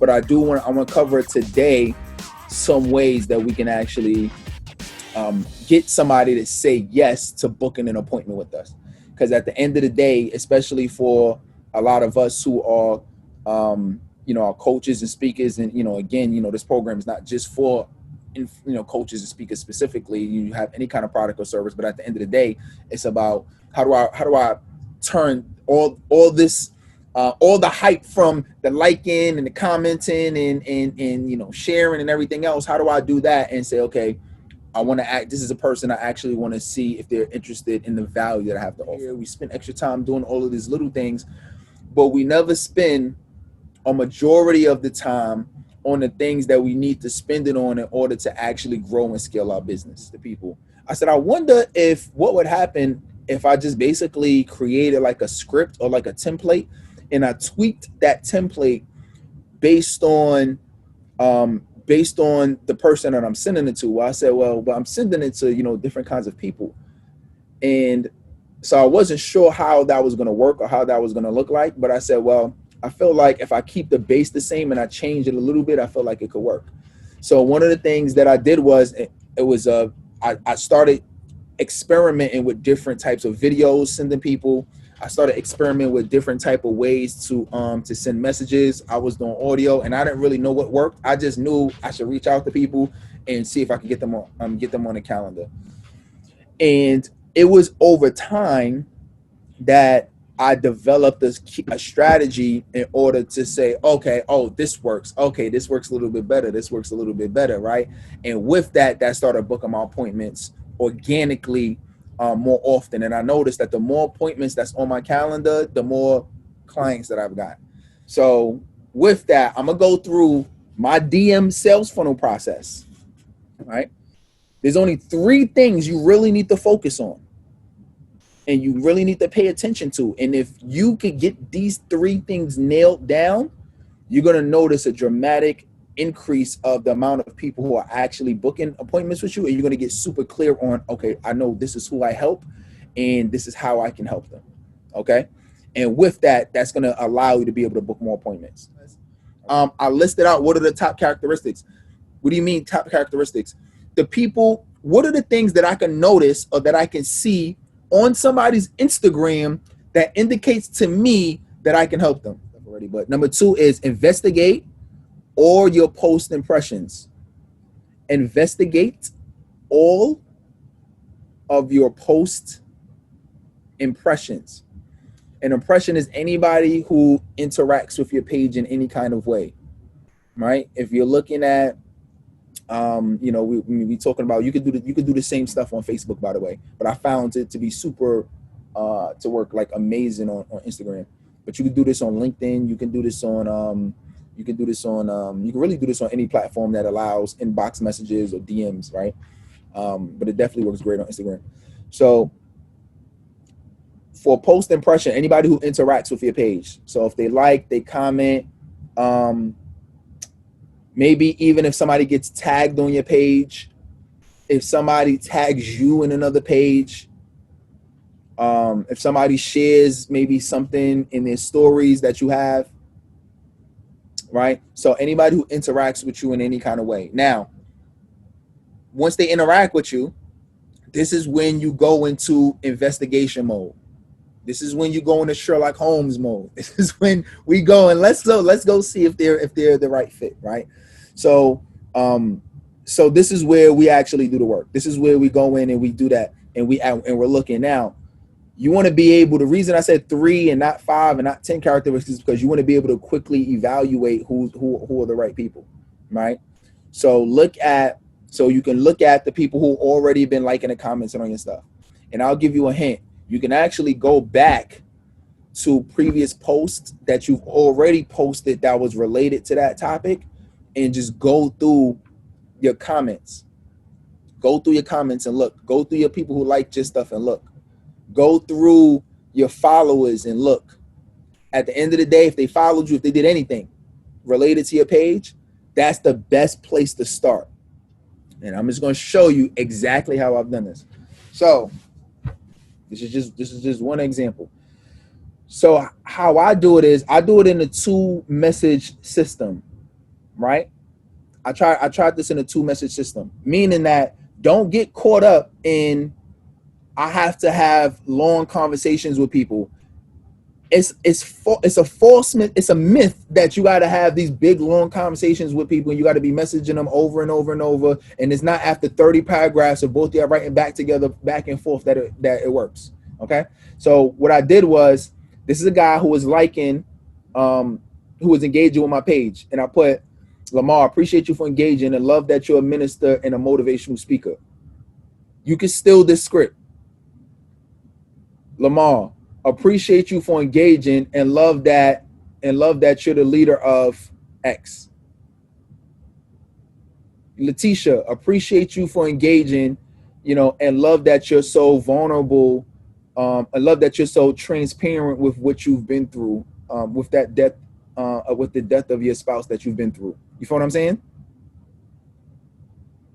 but I want to cover today some ways that we can actually get somebody to say yes to booking an appointment with us. Because at the end of the day, especially for a lot of us who are, our coaches and speakers, and again, this program is not just for, coaches and speakers specifically. You have any kind of product or service, but at the end of the day, it's about how do I turn all this. All the hype from the liking and the commenting and sharing and everything else. How do I do that and say, okay, I want to act. This is a person I actually want to see if they're interested in the value that I have to offer. We spend extra time doing all of these little things, but we never spend a majority of the time on the things that we need to spend it on in order to actually grow and scale our business to people. I said, I wonder if what would happen if I just basically created like a script or like a template, and I tweaked that template based on the person that I'm sending it to. Well, I said, well, but I'm sending it to, different kinds of people. And so I wasn't sure how that was going to work or how that was going to look like. But I said, well, I feel like if I keep the base the same and I change it a little bit, I feel like it could work. So one of the things that I did was I started experimenting with different types of videos, sending people. I started experimenting with different type of ways to send messages. I was doing audio, and I didn't really know what worked. I just knew I should reach out to people and see if I could get them on the calendar. And it was over time that I developed a strategy in order to say, okay, oh, this works. Okay, this works a little bit better. This works a little bit better, right? And with that started booking my appointments organically more often. And I noticed that the more appointments that's on my calendar, the more clients that I've got. So with that, I'm going to go through my DM sales funnel process, right? There's only 3 things you really need to focus on and you really need to pay attention to. And if you could get these 3 things nailed down, you're going to notice a dramatic increase of the amount of people who are actually booking appointments with you, and you're going to get super clear on, okay, I know this is who I help and this is how I can help them. Okay. And with that, that's going to allow you to be able to book more appointments. I listed out what are the top characteristics. What do you mean top characteristics? The people, what are the things that I can notice or that I can see on somebody's Instagram that indicates to me that I can help them already? But number 2 is investigate all your post impressions. Investigate all of your post impressions. An impression is anybody who interacts with your page in any kind of way, right? If you're looking at, we talking about, you could do the same stuff on Facebook, by the way, but I found it to be super, to work like amazing on Instagram. But you can do this on LinkedIn. You can do this on, you can really do this on any platform that allows inbox messages or DMs, right? But it definitely works great on Instagram. So for post impression, anybody who interacts with your page. So if they like, they comment, maybe even if somebody gets tagged on your page, if somebody tags you in another page, if somebody shares maybe something in their stories that you have, right? So anybody who interacts with you in any kind of way. Now, once they interact with you, this is when you go into investigation mode. This is when you go into Sherlock Holmes mode. This is when we go and let's go see if they're the right fit, right? So so this is where we actually do the work. This is where we go in and we do that, and we're looking now. You want to be able, the reason I said 3 and not 5 and not 10 characteristics is because you want to be able to quickly evaluate who are the right people, right? So you can look at the people who already been liking and commenting on your stuff. And I'll give you a hint. You can actually go back to previous posts that you've already posted that was related to that topic and just go through your comments. Go through your comments and look. Go through your people who like your stuff and look. Go through your followers and look. At the end of the day, if they followed you, if they did anything related to your page, that's the best place to start. And I'm just going to show you exactly how I've done this. So this is just one example. So how I do it is I do it in a 2-message system. right? I tried this in a 2-message system, meaning that don't get caught up in I have to have long conversations with people. It's a false myth. It's a myth that you got to have these big long conversations with people and you got to be messaging them over and over and over. And it's not after 30 paragraphs of both of you writing back together, back and forth that it works. Okay. So what I did was, this is a guy who was liking, who was engaging with my page, and I put, Lamar, appreciate you for engaging and love that you're a minister and a motivational speaker. You can steal this script. Lamar, appreciate you for engaging and love that you're the leader of X. Letitia, appreciate you for engaging, and love that you're so vulnerable. I love that you're so transparent with what you've been through, with that death, with the death of your spouse that you've been through. You feel what I'm saying?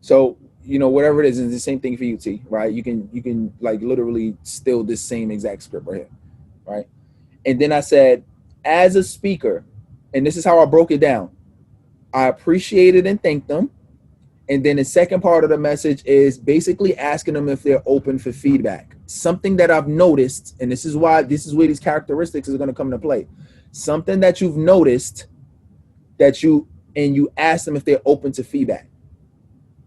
So, whatever it is, it's the same thing for you, T, right? You can like literally steal this same exact script right here, right? And then I said, as a speaker, and this is how I broke it down, I appreciated and thanked them. And then the second part of the message is basically asking them if they're open for feedback. Something that I've noticed, and this is where these characteristics are going to come into play. Something that you've noticed and you ask them if they're open to feedback.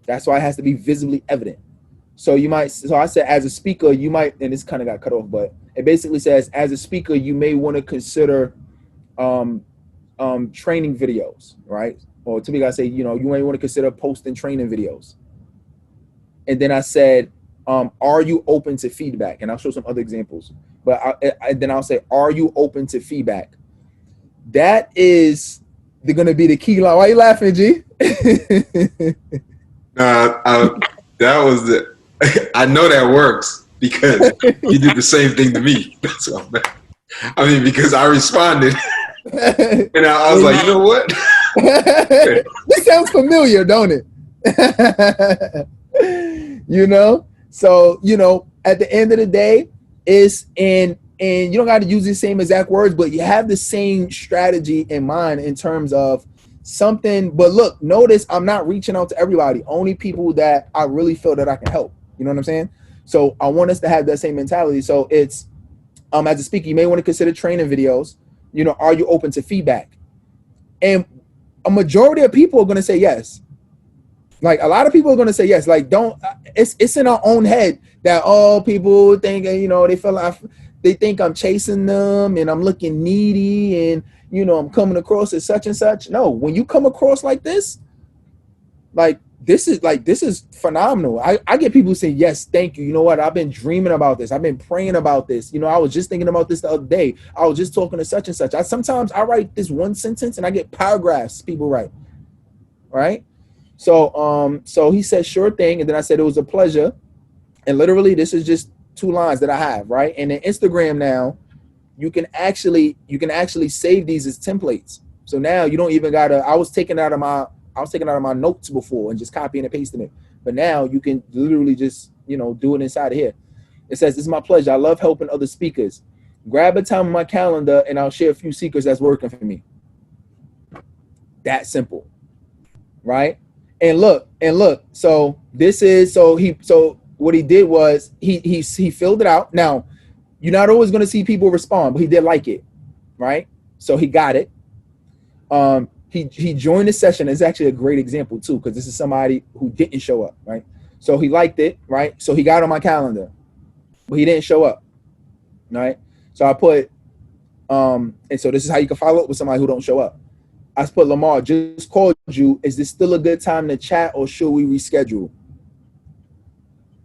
That's why it has to be visibly evident. So I said, as a speaker, you might, and this kind of got cut off, but it basically says, as a speaker, you may want to consider training videos, right? Or to me, I say, you may want to consider posting training videos. And then I said, are you open to feedback? And I'll show some other examples. But then I'll say, are you open to feedback? That is going to be the key line. Why are you laughing, G? That was the. I know that works because you did the same thing to me. That's what because I responded, and I was like, you know what? This sounds familiar, don't it? So at the end of the day, and you don't got to use the same exact words, but you have the same strategy in mind in terms of something. But look, notice I'm not reaching out to everybody, only people that I really feel that I can help. You know what I'm saying? So I want us to have that same mentality. So it's, as a speaker, you may want to consider training videos. Are you open to feedback? And a majority of people are going to say yes. Like a lot of people are going to say yes. Like it's in our own head that all people think, they feel like they think I'm chasing them and I'm looking needy and, I'm coming across as such and such. No, when you come across like this, this is phenomenal. I get people who say, yes, thank you. You know what? I've been dreaming about this. I've been praying about this. I was just thinking about this the other day. I was just talking to such and such. Sometimes I write this one sentence and I get paragraphs people write. Right? So he said, sure thing. And then I said, it was a pleasure. And literally, this is just 2 lines that I have, right? And in Instagram now, you can actually save these as templates. So now you don't even gotta. I was taking out of my notes before and just copying and pasting it. But now you can literally just do it inside of here. It says, "This is my pleasure. I love helping other speakers. Grab a time on my calendar and I'll share a few secrets that's working for me." That simple, right? And look. So what he did was he filled it out. Now, you're not always going to see people respond, but he did like it, right? So he got it. He joined the session. It's actually a great example too, because this is somebody who didn't show up, right? So he liked it, right? So he got on my calendar, but he didn't show up, right? So I put, and so this is how you can follow up with somebody who don't show up. I put, Lamar, just called you. Is this still a good time to chat or should we reschedule?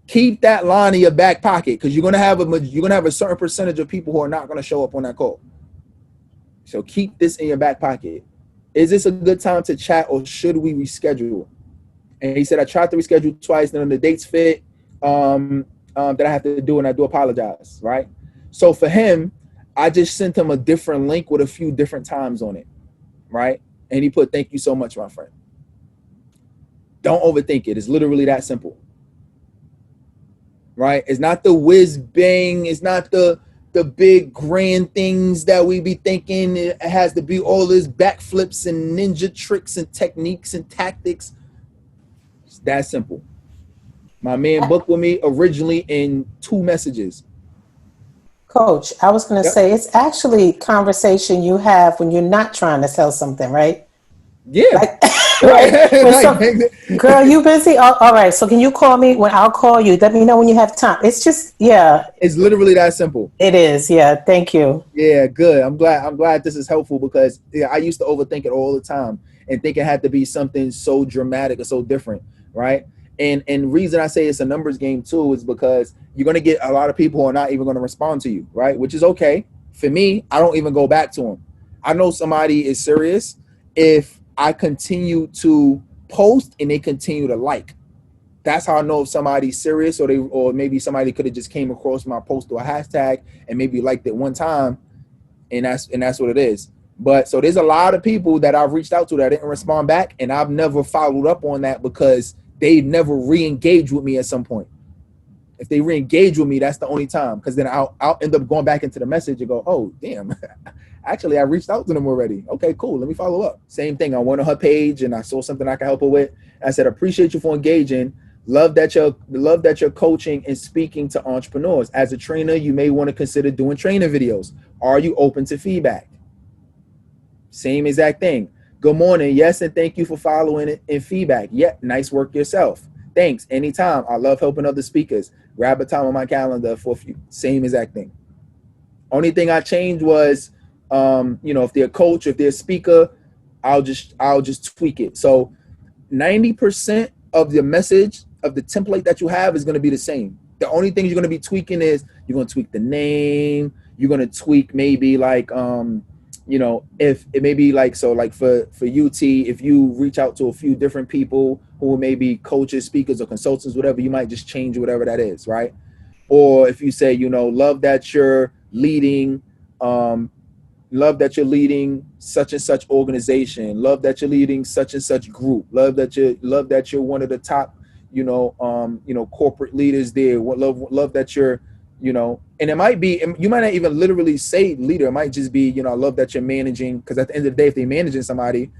Keep that line in your back pocket because you're gonna have a certain percentage of people who are not gonna show up on that call. So keep this in your back pocket. Is this a good time to chat or should we reschedule? And he said, I tried to reschedule twice, and the dates fit that I have to do, and I do apologize, right? So for him, I just sent him a different link with a few different times on it, right? And he put, thank you so much, my friend. Don't overthink it. It's literally that simple. Right? It's not the whiz bang. It's not the, the big grand things that we be thinking. It has to be all this backflips and ninja tricks and techniques and tactics. It's that simple. My man booked with me originally in 2 messages. Coach, I was going to Yep. say it's actually conversation you have when you're not trying to sell something, right? Yeah. Like, right? When some- Like, girl, you busy? All right. So can you call me when I'll call you? Let me know when you have time. It's just, yeah, it's literally that simple. it is. Yeah. Thank you. Yeah, good. I'm glad this is helpful because yeah, I used to overthink it all the time and think it had to be something so dramatic or so different, right? And reason I say it's a numbers game too is because you're gonna get a lot of people who are not even gonna respond to you, right? Which is okay. For me, I don't even go back to them. I know somebody is serious if I continue to post and they continue to like. That's how I know if somebody's serious or maybe somebody could have just came across my post or a hashtag and maybe liked it one time and that's what it is. But so there's a lot of people that I've reached out to that didn't respond back, and I've never followed up on that because they never re-engaged with me at some point. If they re-engage with me, that's the only time, because then I'll end up going back into the message and go, oh damn, actually I reached out to them already. Okay, cool. Let me follow up. Same thing. I went on her page and I saw something I can help her with. I said, appreciate you for engaging. Love that you're coaching and speaking to entrepreneurs. As a trainer, you may want to consider doing trainer videos. Are you open to feedback? Same exact thing. Good morning. Yes, and thank you for following it and feedback. Yeah, nice work yourself. Thanks. Anytime. I love helping other speakers. Grab a time on my calendar for a few. Same exact thing. Only thing I changed was, if they're a coach, if they're a speaker, I'll just tweak it. So 90% of the message of the template that you have is going to be the same. The only thing you're going to be tweaking is you're going to tweak the name. You're going to tweak maybe like, if it may be like, so like for UT, if you reach out to a few different people who may be coaches, speakers, or consultants, whatever, you might just change whatever that is, right? Or if you say, love that you're leading, such and such organization, love that you're leading such and such group, love that you're one of the top, corporate leaders there. Love that you're, and it might be, you might not even literally say leader. It might just be, I love that you're managing, because at the end of the day, if they're managing somebody,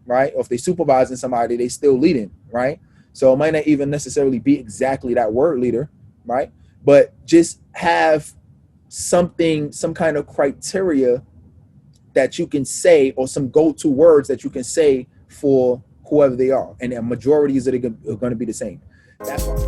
right, or if they're supervising somebody, they still leading, right? So it might not even necessarily be exactly that word leader, right? But just have some kind of criteria that you can say, or some go-to words that you can say for whoever they are, and the majorities that are going to be the same. That's why.